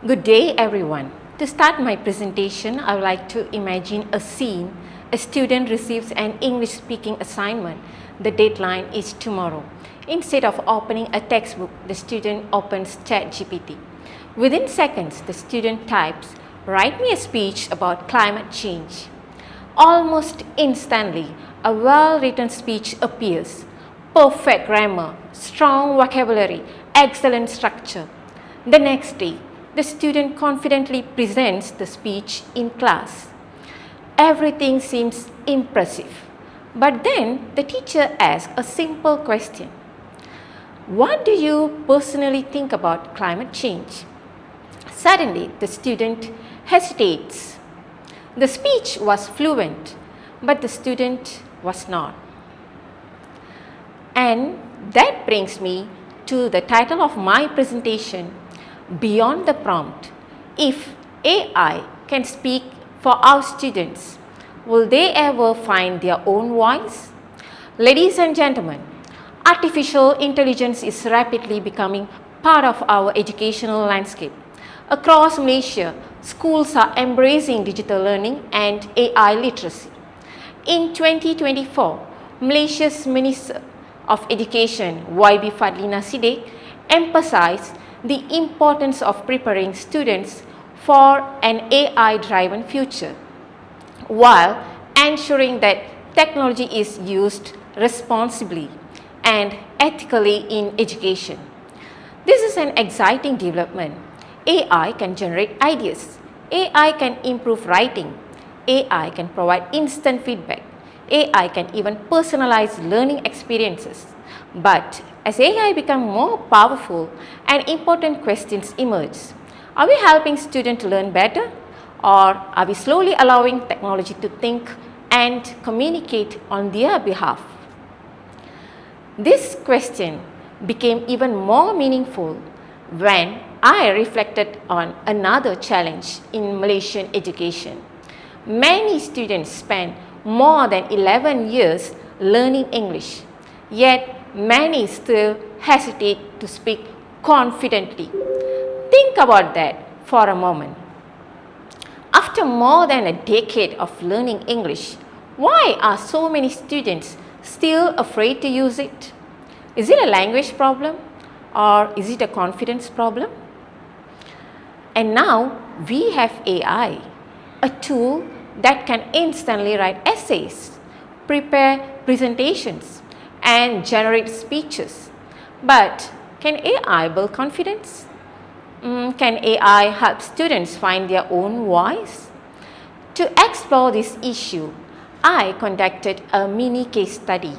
Good day everyone. To start my presentation, I would like to imagine a scene. A student receives an English speaking assignment. The deadline is tomorrow. Instead of opening a textbook, the student opens ChatGPT. Within seconds, the student types, "Write me a speech about climate change." Almost instantly, a well-written speech appears. Perfect grammar, strong vocabulary, excellent structure. The next day, the student confidently presents the speech in class. Everything seems impressive. But then the teacher asks a simple question. What do you personally think about climate change? Suddenly, the student hesitates. The speech was fluent, but the student was not. And that brings me to the title of my presentation, Beyond the Prompt. If AI can speak for our students, will they ever find their own voice? Ladies and gentlemen, artificial intelligence is rapidly becoming part of our educational landscape. Across Malaysia, schools are embracing digital learning and AI literacy. In 2024, Malaysia's Minister of Education, YB Fadlina Siddiq, emphasized the importance of preparing students for an AI-driven future, while ensuring that technology is used responsibly and ethically in education. This is an exciting development. AI can generate ideas. AI can improve writing. AI can provide instant feedback. AI can even personalize learning experiences. But as AI becomes more powerful and important questions emerge, are we helping students learn better, or are we slowly allowing technology to think and communicate on their behalf? This question became even more meaningful when I reflected on another challenge in Malaysian education. Many students spend more than 11 years learning English, yet many still hesitate to speak confidently. Think about that for a moment. After more than a decade of learning English, why are so many students still afraid to use it? Is it a language problem, or is it a confidence problem? And now we have AI, a tool that can instantly write essays, prepare presentations, and generate speeches. But can AI build confidence? Can AI help students find their own voice? To explore this issue, I conducted a mini case study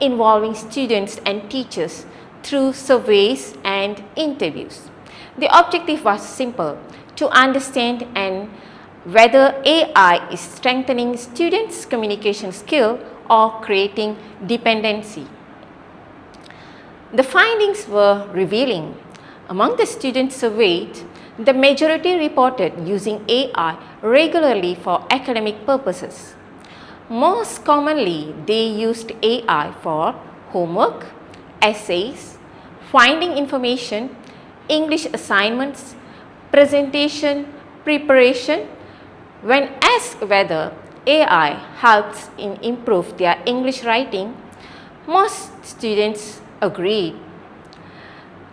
involving students and teachers through surveys and interviews. The objective was simple: to understand and whether AI is strengthening students' communication skill or creating dependency. The findings were revealing. Among the students surveyed, the majority reported using AI regularly for academic purposes. Most commonly, they used AI for homework, essays, finding information, English assignments, presentation, preparation. When asked whether AI helps in improve their English writing, most students agreed.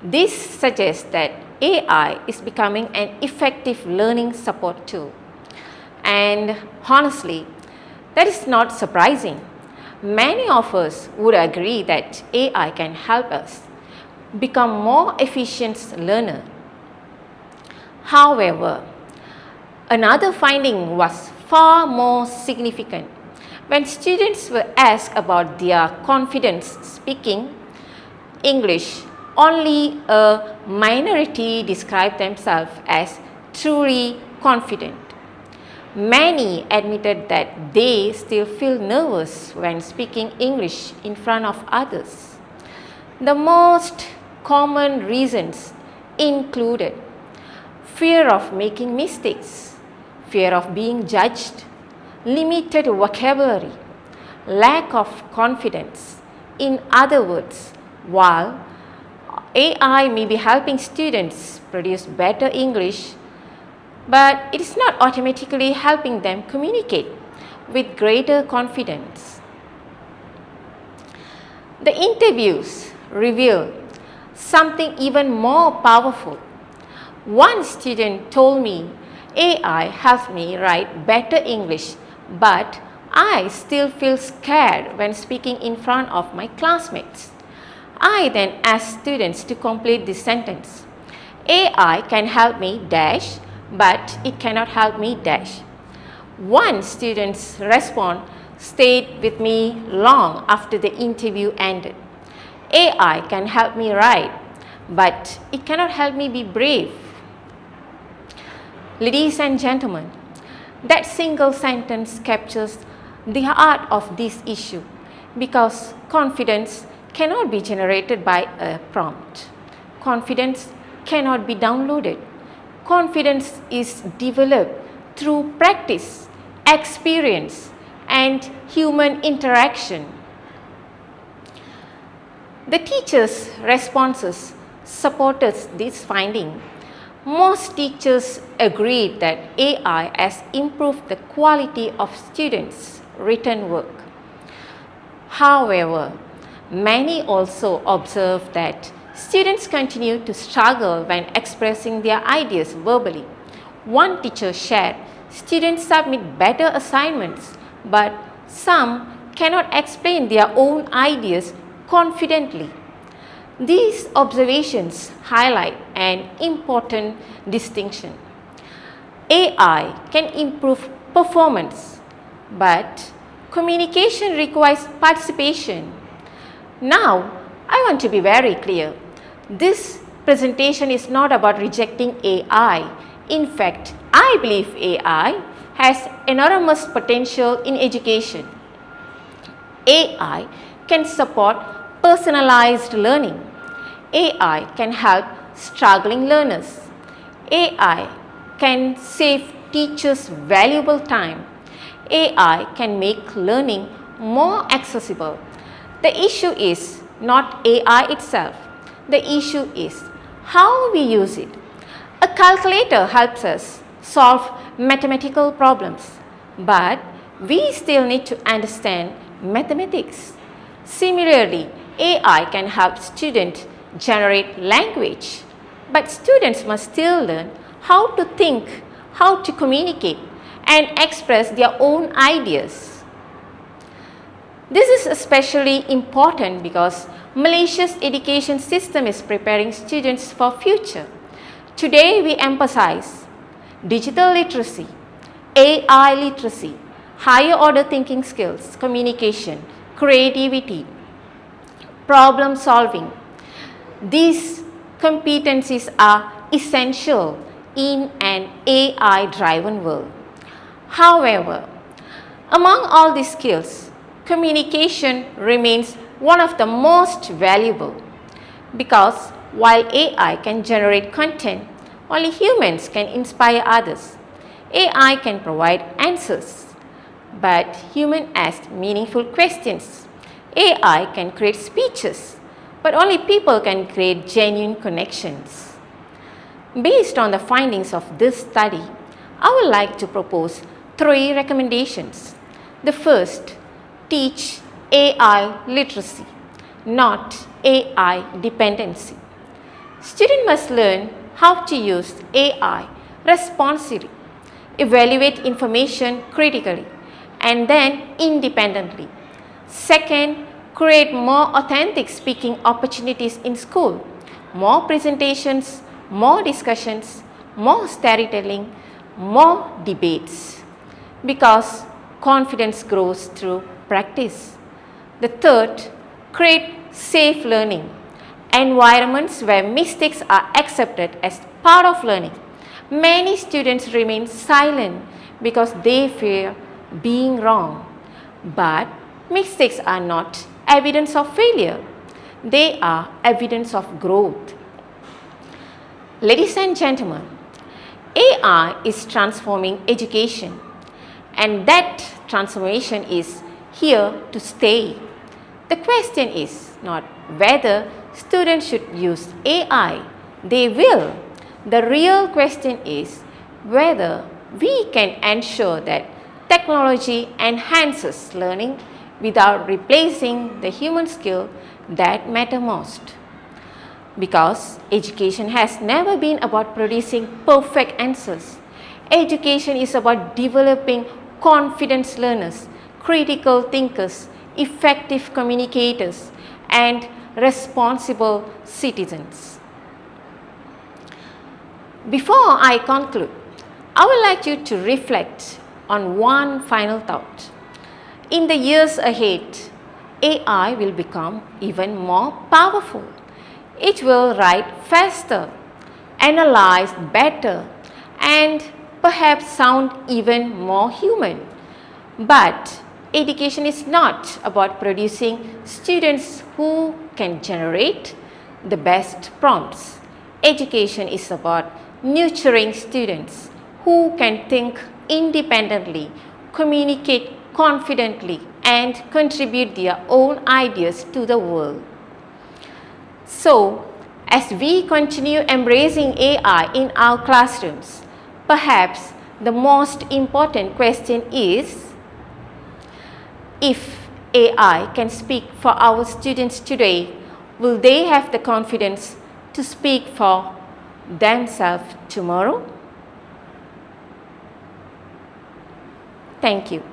This suggests that AI is becoming an effective learning support tool. And honestly, that is not surprising. Many of us would agree that AI can help us become more efficient learners. However, another finding was far more significant. When students were asked about their confidence speaking English, only a minority described themselves as truly confident. Many admitted that they still feel nervous when speaking English in front of others. The most common reasons included fear of making mistakes, fear of being judged, limited vocabulary, lack of confidence. In other words, while AI may be helping students produce better English, but it is not automatically helping them communicate with greater confidence. The interviews reveal something even more powerful. One student told me, AI helps me write better English, but I still feel scared when speaking in front of my classmates. I then asked students to complete this sentence. AI can help me dash, but it cannot help me dash. One student's response stayed with me long after the interview ended. AI can help me write, but it cannot help me be brave. Ladies and gentlemen, that single sentence captures the heart of this issue because confidence cannot be generated by a prompt. Confidence cannot be downloaded. Confidence is developed through practice, experience, and human interaction. The teachers' responses supported this finding. Most teachers agreed that AI has improved the quality of students' written work. However, many also observed that students continue to struggle when expressing their ideas verbally. One teacher shared, students submit better assignments, but some cannot explain their own ideas confidently. These observations highlight an important distinction. AI can improve performance, but communication requires participation. Now, I want to be very clear. This presentation is not about rejecting AI. In fact, I believe AI has enormous potential in education. AI can support personalized learning. AI can help struggling learners. AI can save teachers valuable time. AI can make learning more accessible. The issue is not AI itself. The issue is how we use it. A calculator helps us solve mathematical problems, but we still need to understand mathematics. Similarly, AI can help students generate language, but students must still learn how to think, how to communicate, and express their own ideas. This is especially important because Malaysia's education system is preparing students for future. Today we emphasize digital literacy, AI literacy, higher order thinking skills, communication, creativity, problem solving. These competencies are essential in an AI-driven world. However, among all these skills, communication remains one of the most valuable because while AI can generate content, only humans can inspire others. AI can provide answers, but humans ask meaningful questions. AI can create speeches, but only people can create genuine connections. Based on the findings of this study, I would like to propose 3 recommendations. The first, teach AI literacy, not AI dependency. Students must learn how to use AI responsibly, evaluate information critically, and then independently. Second, create more authentic speaking opportunities in school, more presentations, more discussions, more storytelling, more debates, because confidence grows through practice. The third, create safe learning, environments where mistakes are accepted as part of learning. Many students remain silent because they fear being wrong, but mistakes are not evidence of failure. They are evidence of growth. Ladies and gentlemen, AI is transforming education, and that transformation is here to stay. The question is not whether students should use AI. They will. The real question is whether we can ensure that technology enhances learning without replacing the human skill that matter most. Because education has never been about producing perfect answers. Education is about developing confident learners, critical thinkers, effective communicators, and responsible citizens. Before I conclude, I would like you to reflect on one final thought. In the years ahead, AI will become even more powerful. It will write faster, analyze better, and perhaps sound even more human. But education is not about producing students who can generate the best prompts. Education is about nurturing students who can think independently, communicate confidently, and contribute their own ideas to the world. So, as we continue embracing AI in our classrooms, perhaps the most important question is, if AI can speak for our students today, will they have the confidence to speak for themselves tomorrow? Thank you.